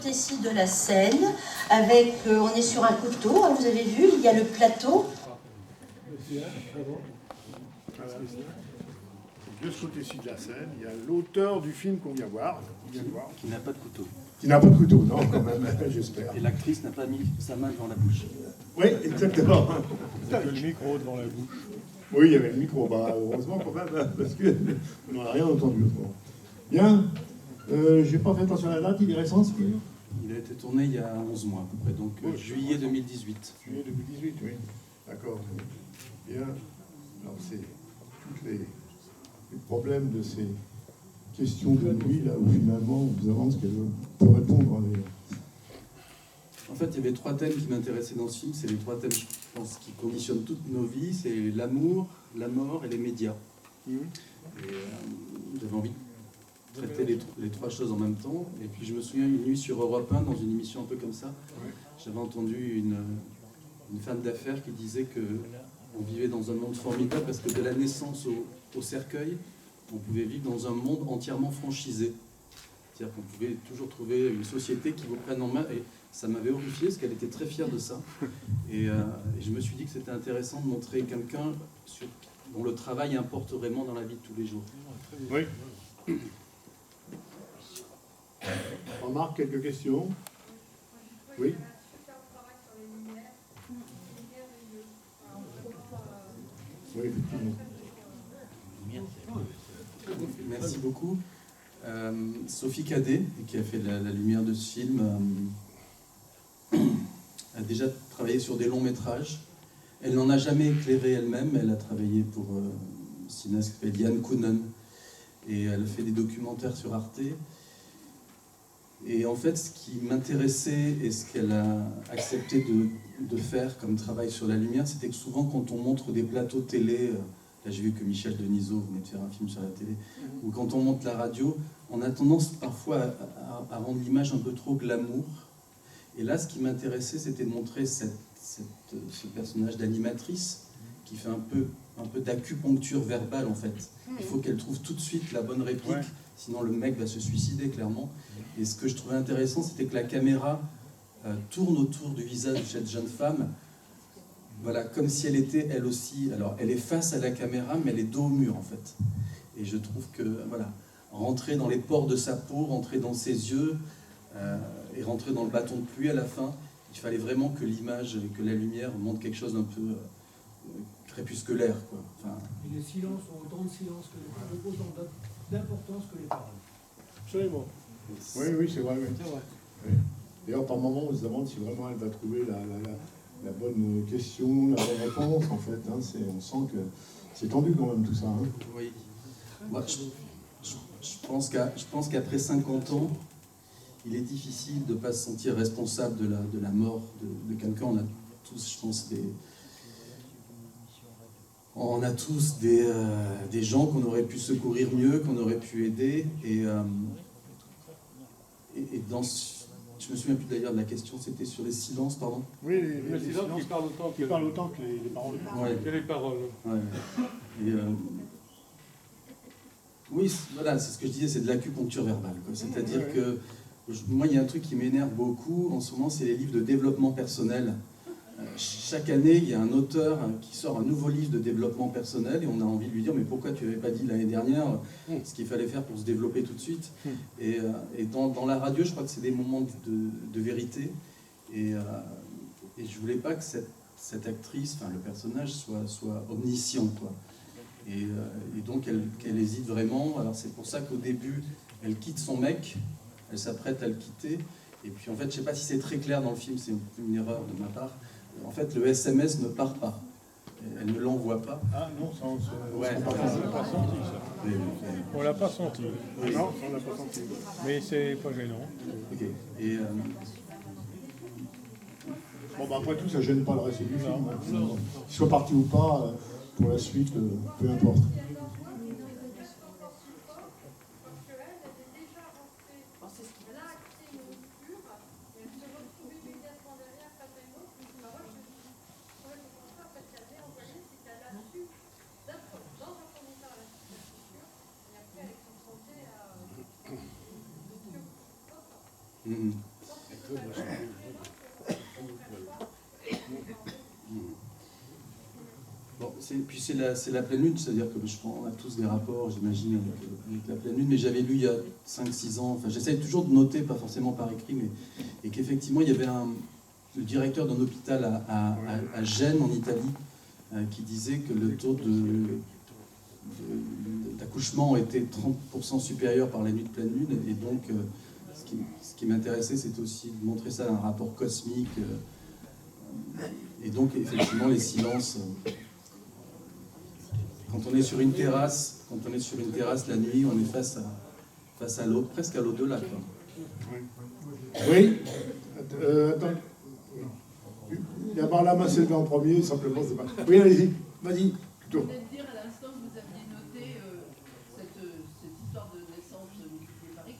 côté-ci de la scène, avec, on est sur un coteau, hein, vous avez vu, il y a le plateau. De ce côté-ci de la scène, il y a l'auteur du film qu'on vient voir, qui n'a pas de couteau. Qui n'a pas de couteau, non, quand même, j'espère. Et l'actrice n'a pas mis sa main devant la bouche. Oui, exactement. Il y avait le micro devant la bouche. Oui, il y avait le micro, bah, heureusement quand même, hein, parce qu'on n'en a rien entendu autrement. Bien, j'ai pas fait attention à la date, il est récent ce film. Il a été tourné il y a 11 mois à peu près, donc Oui, juillet 2018. Juillet 2018, oui. D'accord. Bien. Alors c'est tous les problèmes de ces questions de nuit, là, où finalement on vous avance qu'elle peut répondre. En fait, il y avait 3 thèmes qui m'intéressaient dans ce film. C'est les 3 thèmes, je pense, qui conditionnent toutes nos vies. C'est l'amour, la mort et les médias. Et j'avais envie de traiter les 3 choses en même temps. Et puis je me souviens une nuit sur Europe 1, dans une émission un peu comme ça, j'avais entendu une femme d'affaires qui disait qu'on vivait dans un monde formidable parce que de la naissance au cercueil, on pouvait vivre dans un monde entièrement franchisé. C'est-à-dire qu'on pouvait toujours trouver une société qui vous prenne en main. Et ça m'avait horrifié parce qu'elle était très fière de ça. Et je me suis dit que c'était intéressant de montrer quelqu'un dont le travail importe vraiment dans la vie de tous les jours. Oui. Remarque, quelques questions? Oui. Oui, effectivement. Merci beaucoup. Sophie Cadet, qui a fait la lumière de ce film, a déjà travaillé sur des longs métrages. Elle n'en a jamais éclairé elle-même, elle a travaillé pour un cinéaste qui s'appelle Yann Kounen, et elle fait des documentaires sur Arte. Et en fait, ce qui m'intéressait et ce qu'elle a accepté de faire comme travail sur la lumière, c'était que souvent quand on montre des plateaux télé, là j'ai vu que Michel Denisot venait de faire un film sur la télé, ou quand on monte la radio, on a tendance parfois à rendre l'image un peu trop glamour. Et là, ce qui m'intéressait, c'était de montrer ce personnage d'animatrice qui fait un peu d'acupuncture verbale en fait. Il faut qu'elle trouve tout de suite la bonne réplique, sinon le mec va se suicider clairement. Et ce que je trouvais intéressant, c'était que la caméra tourne autour du visage de cette jeune femme, voilà, comme si elle était elle aussi. Alors elle est face à la caméra, mais elle est dos au mur en fait. Et je trouve que voilà, rentrer dans les pores de sa peau, rentrer dans ses yeux et rentrer dans le bâton de pluie à la fin, il fallait vraiment que l'image, que la lumière montre quelque chose d'un peu crépusculaire, quoi. Enfin, et les silences ont autant de silence que autant d'importance que les paroles. Absolument. Oui, oui, c'est vrai. Oui. C'est vrai. Oui. D'ailleurs, par moment, on se demande si vraiment elle va trouver la bonne question, la bonne réponse, en fait. Hein. On sent que c'est tendu quand même tout ça. Hein. oui. Moi, je pense qu'après 50 ans, il est difficile de ne pas se sentir responsable de la mort de quelqu'un. On a tous, je pense, des gens qu'on aurait pu secourir mieux, qu'on aurait pu aider. Et je me souviens plus d'ailleurs de la question, c'était sur les silences, pardon. Oui, les silences qui parlent autant que les paroles. Ouais. Que les paroles. Ouais. Et, oui, voilà, c'est ce que je disais, c'est de l'acupuncture verbale. C'est-à-dire que moi, il y a un truc qui m'énerve beaucoup en ce moment, c'est les livres de développement personnel. Chaque année, il y a un auteur qui sort un nouveau livre de développement personnel et on a envie de lui dire mais pourquoi tu n'avais pas dit l'année dernière ce qu'il fallait faire pour se développer tout de suite. Et dans la radio, je crois que c'est des moments de vérité et je voulais pas que cette actrice, enfin le personnage, soit omniscient, quoi. Et donc qu'elle hésite vraiment. Alors c'est pour ça qu'au début, elle quitte son mec, elle s'apprête à le quitter. Et puis en fait, je ne sais pas si c'est très clair dans le film, c'est une erreur de ma part. En fait, le SMS ne part pas. Elle ne l'envoie pas. Ah non, ça, on Ouais. l'a pas senti, ça. On l'a pas senti. Oui. Non, on l'a pas senti. Mais c'est pas gênant. Ok. Et Bon, bah, après tout, ça ne gêne pas le reste du film. Hein. Qu'il soit parti ou pas, pour la suite, peu importe. Bon, puis c'est la pleine lune, c'est-à-dire que on a tous des rapports, j'imagine, avec la pleine lune, mais j'avais lu il y a 5-6 ans, enfin j'essaye toujours de noter, pas forcément par écrit, mais et qu'effectivement il y avait le directeur d'un hôpital à Gênes, en Italie, qui disait que le taux d'accouchement était 30% supérieur par la nuit de pleine lune, et donc ce qui m'intéressait, c'était aussi de montrer ça dans un rapport cosmique, et donc effectivement les silences. Quand on est sur une terrasse, la nuit, on est face à l'autre, presque à l'au-delà. Oui. Attends. Il y a Marlama Sylvain en premier, simplement, c'est pas... Oui, allez-y, vas-y. Je voulais te dire à l'instant que vous aviez noté cette histoire de naissance multipliée par X.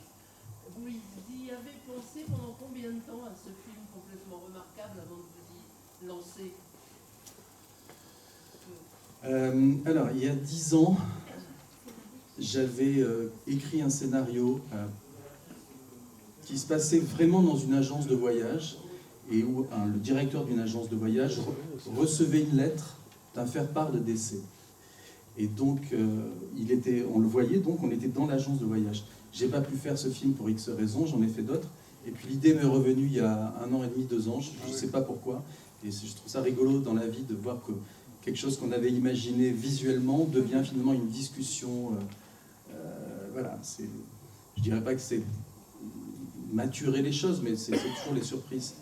Vous y avez pensé pendant combien de temps à ce film complètement remarquable avant de vous y lancer? Alors, il y a 10 ans, j'avais écrit un scénario qui se passait vraiment dans une agence de voyage et où le directeur d'une agence de voyage recevait une lettre d'un faire-part de décès. Et donc, on le voyait, donc on était dans l'agence de voyage. J'ai pas pu faire ce film pour X raisons, j'en ai fait d'autres. Et puis l'idée m'est revenue il y a 1 an et demi, 2 ans, je ne sais pas pourquoi. Et je trouve ça rigolo dans la vie de voir que quelque chose qu'on avait imaginé visuellement devient finalement une discussion. Voilà, je dirais pas que c'est maturer les choses, mais c'est toujours les surprises.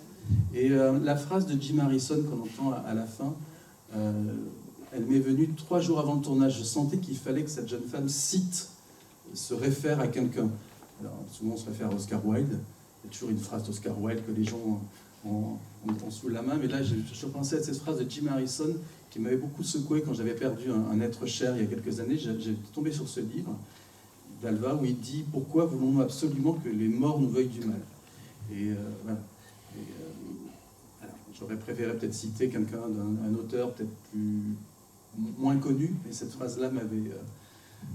Et la phrase de Jim Harrison qu'on entend à la fin, elle m'est venue 3 jours avant le tournage. Je sentais qu'il fallait que cette jeune femme se réfère à quelqu'un. Alors, souvent on se réfère à Oscar Wilde. Il y a toujours une phrase d'Oscar Wilde que les gens ont sous la main, mais là je pensais à cette phrase de Jim Harrison qui m'avait beaucoup secoué quand j'avais perdu un être cher il y a quelques années. J'ai tombé sur ce livre d'Alva où il dit « Pourquoi voulons-nous absolument que les morts nous veuillent du mal ?» Et voilà. Alors, j'aurais préféré peut-être citer quelqu'un d'un auteur peut-être moins connu, mais cette phrase-là m'avait...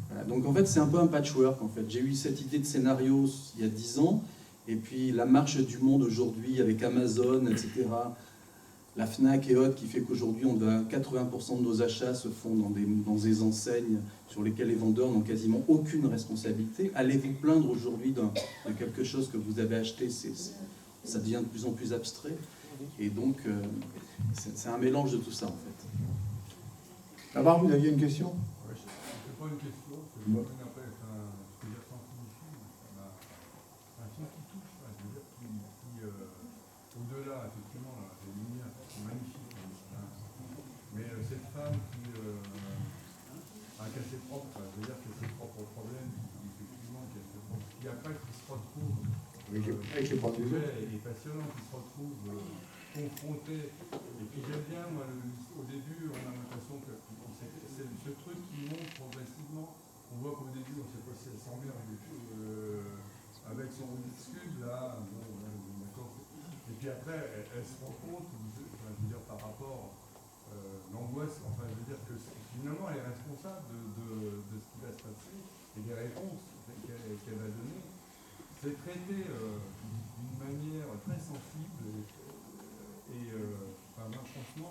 Voilà. Donc en fait c'est un peu un patchwork en fait. J'ai eu cette idée de scénario il y a 10 ans, et puis la marche du monde aujourd'hui avec Amazon, etc., la Fnac et autres, qui fait qu'aujourd'hui 80% de nos achats se font dans des enseignes sur lesquelles les vendeurs n'ont quasiment aucune responsabilité. Allez vous plaindre aujourd'hui de quelque chose que vous avez acheté, ça devient de plus en plus abstrait. Et donc c'est un mélange de tout ça en fait. Là-bas, vous aviez une question? Oui, c'est pas une question, c'est une appel, ce que j'ai ressenti ici, un film qui touche, je veux dire, au-delà, effectivement, les lumières sont magnifiques, mais cette femme qui a ses propres, je veux dire, qui a ses propres problèmes, effectivement, qui après qui se retrouve, est passionnant, qui se retrouve confronté, et puis j'aime bien, moi, au début, on a l'impression que c'est ce truc qui monte progressivement. On voit qu'au début, on ne sait pas si elle s'emmerde avec son scud, là, bon, d'accord. Et puis après, elle se rend compte, je veux dire, par rapport l'angoisse, enfin, je veux dire que finalement, elle est responsable de ce qui va se passer et des réponses qu'elle va donner. C'est traité d'une manière très sensible et enfin, franchement,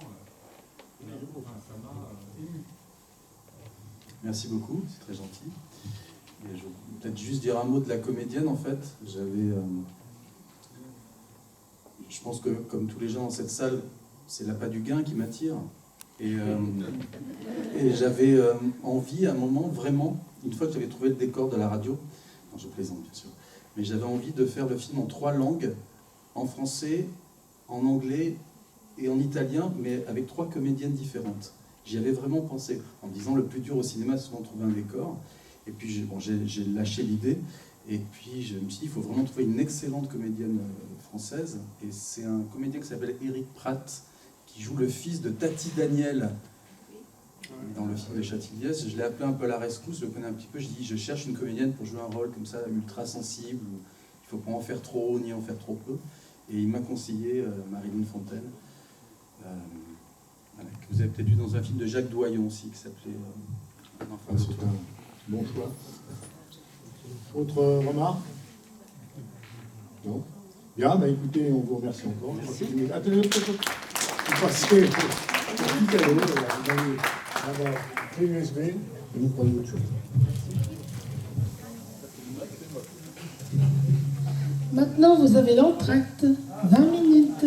ça m'a ému. Merci beaucoup, c'est très gentil. Et je vais peut-être juste dire un mot de la comédienne en fait. Je pense que comme tous les gens dans cette salle, c'est l'appât du gain qui m'attire. Et j'avais envie à un moment, vraiment, une fois que j'avais trouvé le décor de la radio, non, je plaisante bien sûr, mais j'avais envie de faire le film en 3 langues, en français, en anglais et en italien, mais avec 3 comédiennes différentes. J'y avais vraiment pensé, en me disant le plus dur au cinéma, c'est souvent de trouver un décor. Et puis j'ai lâché l'idée, et puis je me suis dit, il faut vraiment trouver une excellente comédienne française. Et c'est un comédien qui s'appelle Éric Pratt, qui joue le fils de Tati Daniel dans le film de Châtilliès. Je l'ai appelé un peu à la rescousse, je le connais un petit peu. Je dis, je cherche une comédienne pour jouer un rôle comme ça, ultra sensible, où il ne faut pas en faire trop haut ni en faire trop peu. Et il m'a conseillé Marilyn Fontaine. Voilà, que vous avez peut-être vu dans un film de Jacques Doyon aussi, qui s'appelait Un enfant de toi. Bon choix. Autre remarque? Non? Bien, bah écoutez, on vous remercie encore. Attendez, vous passez au petit cadeau, vous allez avoir clé USB et vous prenez autre chose. Maintenant, vous avez l'entracte. 20 minutes.